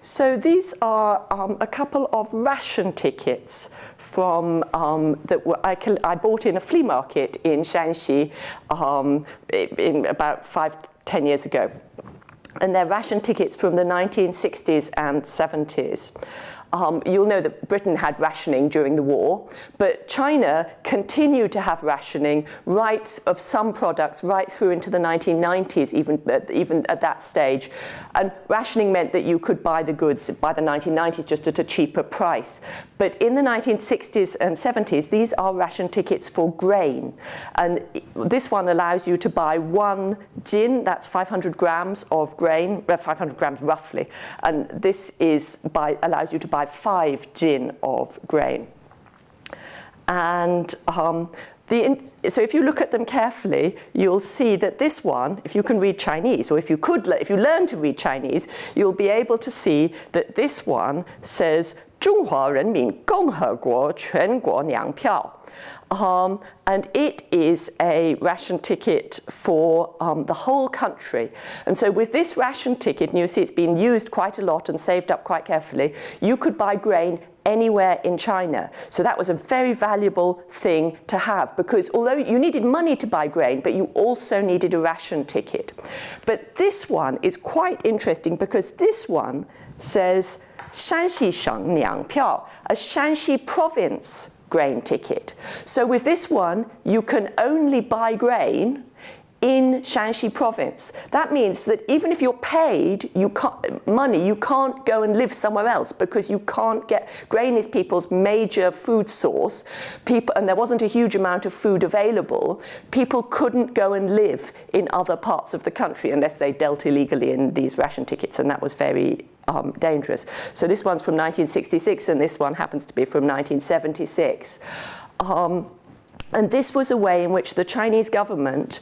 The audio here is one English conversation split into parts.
So these are a couple of ration tickets from I bought in a flea market in Shanxi in about 5-10 years ago. And they're ration tickets from the 1960s and 70s. You'll know that Britain had rationing during the war, but China continued to have rationing of some products right through into the 1990s, even at that stage. And rationing meant that you could buy the goods by the 1990s just at a cheaper price. But in the 1960s and 70s, these are ration tickets for grain. And this one allows you to buy 1 jin, that's 500 grams of grain, 500 grams roughly. And this allows you to buy 5 jin of grain. And so if you look at them carefully, you'll see that this one, if you can read Chinese, or if you learn to read Chinese, you'll be able to see that this one says 中华人民共和国全国粮票. And it is a ration ticket for the whole country. And so with this ration ticket, and you see it's been used quite a lot and saved up quite carefully, you could buy grain anywhere in China. So that was a very valuable thing to have, because although you needed money to buy grain, but you also needed a ration ticket. But this one is quite interesting because this one says 山西省粮票, a Shanxi province grain ticket. So with this one, you can only buy grain in Shanxi province. That means that even if you're paid money, you can't go and live somewhere else, because you can't get, grain is people's major food source, and there wasn't a huge amount of food available. People couldn't go and live in other parts of the country unless they dealt illegally in these ration tickets, and that was very dangerous. So this one's from 1966, and this one happens to be from 1976. And this was a way in which the Chinese government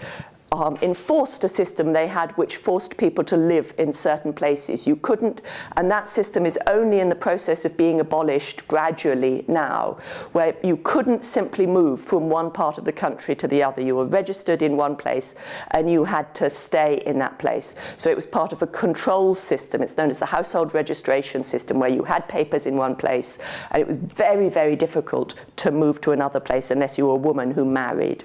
enforced a system they had which forced people to live in certain places. You couldn't, and that system is only in the process of being abolished gradually now, where you couldn't simply move from one part of the country to the other. You were registered in one place and you had to stay in that place. So it was part of a control system. It's known as the household registration system, where you had papers in one place, and it was very, very difficult to move to another place unless you were a woman who married.